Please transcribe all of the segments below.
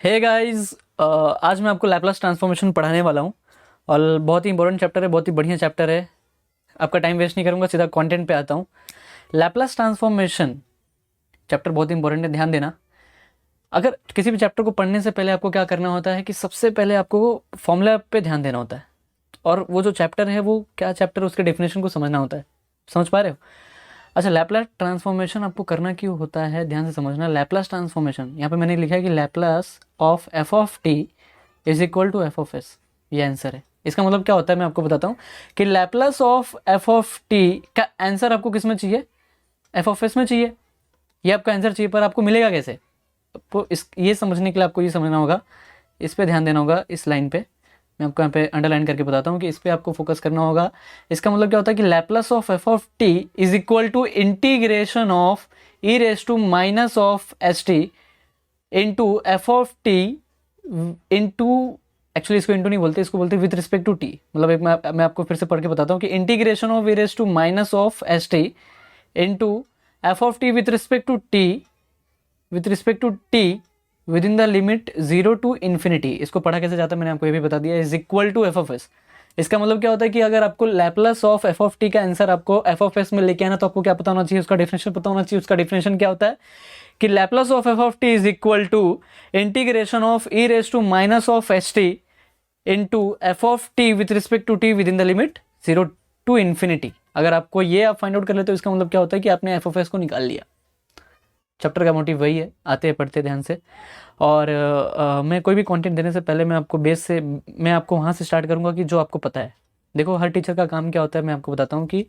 Hey guys, आज मैं आपको लैपलास ट्रांसफॉर्मेशन पढ़ाने वाला हूँ और बहुत ही इंपॉर्टेंट चैप्टर है, बहुत ही बढ़िया चैप्टर है। आपका टाइम वेस्ट नहीं करूँगा, सीधा कंटेंट पे आता हूँ। लैपलास ट्रांसफॉर्मेशन चैप्टर बहुत ही इंपॉर्टेंट है, ध्यान देना। अगर किसी भी चैप्टर को पढ़ने से पहले आपको क्या करना होता है कि सबसे पहले आपको फॉर्मूला पे ध्यान देना होता है, और वो जो चैप्टर है वो क्या चैप्टर है उसके डेफिनेशन को समझना होता है। समझ पा रहे हो? अच्छा, लैपलास ट्रांसफॉर्मेशन आपको करना क्यों होता है, ध्यान से समझना। लैपलास ट्रांसफॉर्मेशन यहाँ पे मैंने लिखा है कि Laplace of F of T is equal to F of s, ये आंसर है। इसका मतलब क्या होता है मैं आपको बताता हूँ कि Laplace of F of T का आंसर आपको किस में चाहिए? एफ ऑफ एस में चाहिए। ये आपका आंसर चाहिए, पर आपको मिलेगा कैसे? आपको इस ये समझने के लिए आपको ये समझना होगा, इस पे ध्यान देना होगा, इस लाइन पे मैं आपको यहाँ पे अंडरलाइन करके बताता हूँ कि इस पे आपको फोकस करना होगा। इसका मतलब क्या होता है कि Laplace of F of T is equal to integration of E raise to minus of S T into F of T into, actually इसको इंटू नहीं बोलते, इसको बोलते विथ रिस्पेक्ट टू टी। मतलब एक मैं आपको फिर से पढ़ के बताता हूँ कि integration of E raise to minus of S T into F of T with respect to T within the limit 0 to infinity. इसको पढ़ा कैसे जाता है मैंने आपको ये भी बता दिया, is equal to F of S. इसका मतलब क्या होता है कि अगर आपको Laplace of F of T का आंसर आपको एफ ऑफ एस में लेके आना, तो आपको क्या पता होना चाहिए? उसका डेफिनेशन पता होना चाहिए। उसका डेफिनेशन क्या होता है कि Laplace of F of T is equal to integration of E raise to minus of S T into F of T with respect to T within the limit 0 to infinity. अगर आपको ये आप find out कर लेते हो, इसका मतलब क्या होता है कि आपने एफ ऑफ एस को निकाल लिया। चैप्टर का मोटिव वही है, आते हैं पढ़ते ध्यान से। और मैं कोई भी कंटेंट देने से पहले मैं आपको बेस से, मैं आपको वहाँ से स्टार्ट करूँगा कि जो आपको पता है। देखो, हर टीचर का काम क्या होता है मैं आपको बताता हूँ कि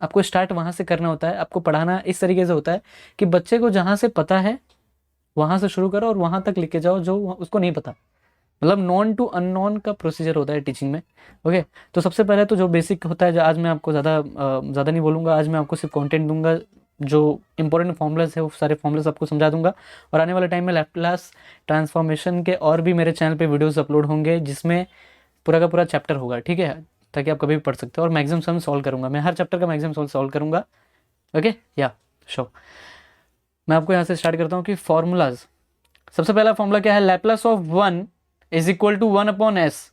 आपको स्टार्ट वहाँ से करना होता है। आपको पढ़ाना इस तरीके से होता है कि बच्चे को जहाँ से पता है वहाँ से शुरू करो और वहाँ तक लेके जाओ जो उसको नहीं पता। मतलब नॉन टू अननोन का प्रोसीजर होता है टीचिंग में। ओके, तो सबसे पहले तो जो बेसिक होता है, जो आज मैं आपको ज़्यादा नहीं बोलूँगा, आज मैं आपको सिर्फ कंटेंट दूंगा। जो इंपॉर्टेंट फॉर्मूलाज है वो सारे फॉर्मूलाज आपको समझा दूंगा। और आने वाले टाइम में लैपलास ट्रांसफॉर्मेशन के और भी मेरे चैनल पे वीडियोस अपलोड होंगे, जिसमें पूरा का पूरा चैप्टर होगा, ठीक है, ताकि आप कभी भी पढ़ सकते हो। और मैक्सिमम सम सॉल्व करूंगा, मैं हर चैप्टर का मैक्सिमम सॉल्व करूंगा। ओके, या शो मैं आपको यहाँ से स्टार्ट करता हूँ कि फॉर्मूलाज। सबसे पहला फॉर्मूला क्या है? Laplace of 1 is equal to 1 upon S.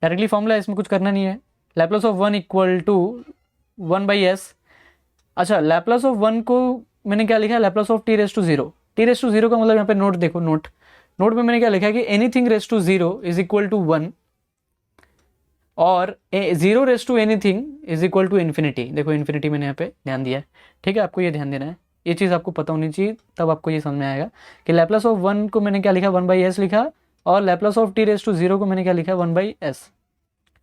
Directly formula, इसमें कुछ करना नहीं है। Laplace of 1 equal to 1 by S. अच्छा, लैपलास ऑफ 1 को मैंने क्या लिखा है? Laplace of T raise to 0। T raise to 0 का मतलब यहाँ पे नोट देखो, नोट में मैंने क्या लिखा है कि anything raise to 0 is equal to 1 और 0 raise to anything is equal to infinity. देखो इन्फिनिटी मैंने यहाँ पे ध्यान दिया है, ठीक है। आपको ये ध्यान देना है, ये चीज़ आपको पता होनी चाहिए, तब आपको ये समझ में आएगा कि लैपलास ऑफ 1 को मैंने क्या लिखा? 1 बाई एस लिखा, और Laplace of T raise to 0 को मैंने क्या लिखा? 1 बाई एस,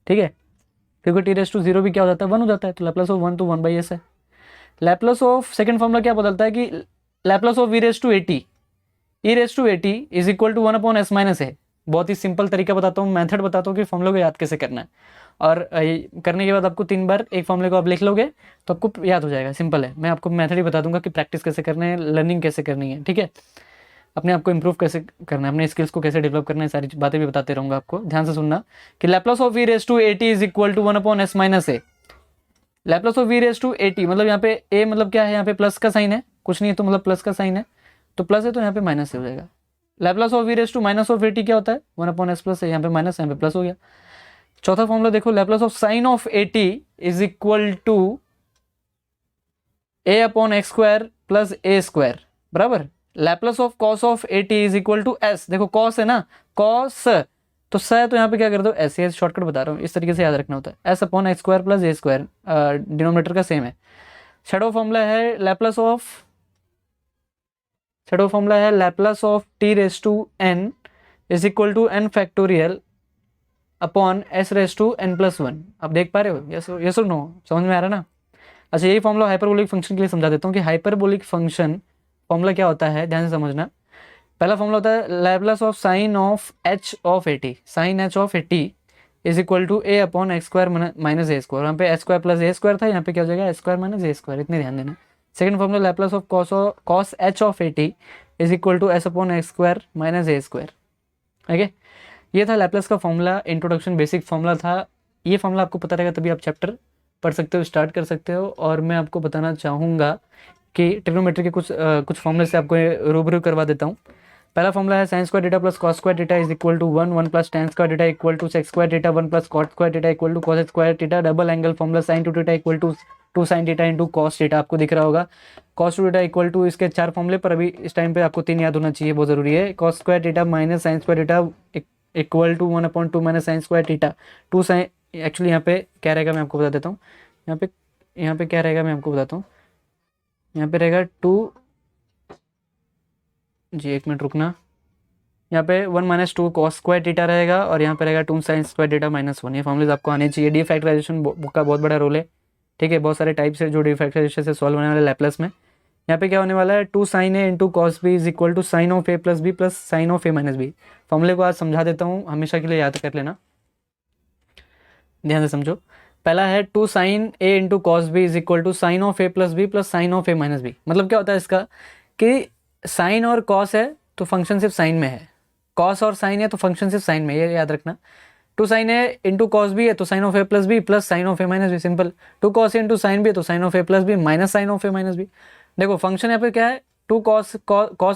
ठीक है। क्योंकि टी रेस टू 0 भी क्या हो जाता है? 1 हो जाता है, तो लैपलास ऑफ 1 तो 1 बाई एस है। लैपलास ऑफ सेकंड फॉर्मूला क्या बदलता है कि Laplace of E raise to at, e raise to eighty is equal to 1 upon S minus a. बहुत ही सिंपल तरीका बताता हूँ, मेथड बताता हूँ कि फॉर्मूले को याद कैसे करना है। और करने के बाद आपको 3 बार एक फॉर्मूले को आप लिख लोगे तो आपको याद हो जाएगा। सिंपल है, मैं आपको मेथड ही बता दूंगा कि प्रैक्टिस कैसे करना है, लर्निंग कैसे करनी है, ठीक है। अपने आप को इंप्रूव कैसे करना है, अपने स्किल्स को कैसे डेवलप करना है, सारी बातें भी बताते रहूंगा आपको। ध्यान से सुनना कि Laplace of E raise to eighty is equal to 1 upon S minus A. Laplace of V raise to AT, मतलब यहाँ पे ए मतलब क्या है? यहाँ पे प्लस का साइन है, कुछ नहीं है तो मतलब प्लस का साइन है, तो प्लस है तो यहाँ पे माइनस से हो जाएगा। Laplace of V raise to minus of AT क्या होता है? 1 अपॉन एस प्लस है, यहाँ पे माइनस, यहाँ पे प्लस हो गया। चौथा फॉर्मूला देखो, Laplace of sine of eighty is equal to A upon x square plus A square, बराबर। Laplace of cos of eighty is equal to s. देखो कॉस है ना, कॉस तो स है तो यहाँ पे क्या कर दो? एस। ये शॉर्टकट बता रहा हूँ, इस तरीके से याद रखना होता है। S upon x square plus ए स्क्वायर, डिनोमिनेटर का सेम है। शैडो फॉर्मूला है Laplace of T raise to n is equal to n factorial upon s raise to n plus 1। आप देख पा रहे हो? यस और नो? समझ में आ रहा है ना? अच्छा, यही फॉर्मूला हाइपरबोलिक फंक्शन के लिए समझा देता हूँ कि हाइपरबोलिक फंक्शन फॉर्मूला क्या होता है, ध्यान से समझना। पहला फॉर्मूला होता है Laplace of sine of H of AT, sine H of eighty is equal to A upon x square minus A square. यहाँ पे एच स्क्वायर प्लस ए स्क्वायर था, यहाँ पे क्या हो जाएगा? H square minus A square, इतने ध्यान देना। Second formula Laplace of cos H of eighty is equal to S upon x square minus A square. Okay, ये था लैपलास का फॉर्मूला, इंट्रोडक्शन बेसिक फॉर्मूला था। ये फॉर्मूला आपको पता रहेगा तभी आप चैप्टर पढ़ सकते हो, स्टार्ट कर सकते हो। और मैं आपको बताना चाहूँगा कि ट्रिग्नोमेट्री के कुछ फॉर्मूले से आपको रूबरू करवा देता हूँ। पहला फॉर्मूला है sine square theta plus cos square theta is equal to 1 plus tan square theta equal to sec square theta 1 plus cot square theta equal to cos square theta. Double angle formula sine two theta equal to 2 sin theta into cos theta, आपको दिख रहा होगा। Cos two theta equal to, इसके 4 फॉर्मूले पर अभी इस time पे आपको 3 याद होना चाहिए, बहुत जरूरी है। Cos square theta minus sine square theta equal to 1/2 minus sine square theta. 2 sine, actually यहाँ पे क्या रहेगा मैं आपको बता देता हूँ। यहाँ पे क्या रहेगा मैं आपको बताता हूँ। यहाँ पे रहेगा 2 जी, 1 मिनट रुकना। यहाँ पे 1 माइनस 2 कॉस स्क्वायर थीटा रहेगा और यहाँ पे रहेगा 2 साइन स्क्वायर थीटा माइनस 1। ये फॉर्मूलेज आपको आने चाहिए। डी फैक्टराइजेशन का बहुत बड़ा रोल है, ठीक है। बहुत सारे टाइप्स है जो डी फैक्टराइजेशन से सॉल्व होने वाले लैपलेस में। यहाँ पे क्या होने वाला है, 2 sin a into cos B is equal to sine of A plus B plus sine of A minus B. फॉर्मूले को आज समझा देता हूँ, हमेशा के लिए याद कर लेना, ध्यान से समझो। पहला है 2 sin a into cos B is equal to sine of A plus B plus sine of A minus B. मतलब क्या होता है इसका कि साइन और कॉस है तो फंक्शन सिर्फ साइन में है, कॉस और साइन है तो फंक्शन सिर्फ साइन में, ये याद रखना। 2 sin a into cos B है तो sine of A plus B plus sine of A minus B, simple. 2 cos a into sine B है तो sine of A plus B minus sine of A minus B. देखो function यहाँ पे क्या है, 2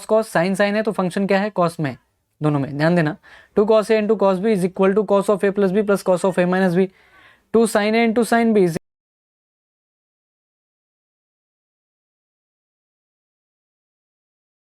cos sign sign है तो function क्या है, कॉस में, दोनों में, ध्यान देना। 2 cos a into cos B is equal to cos of A plus B plus cos of A minus B. 2 sin a into sine B is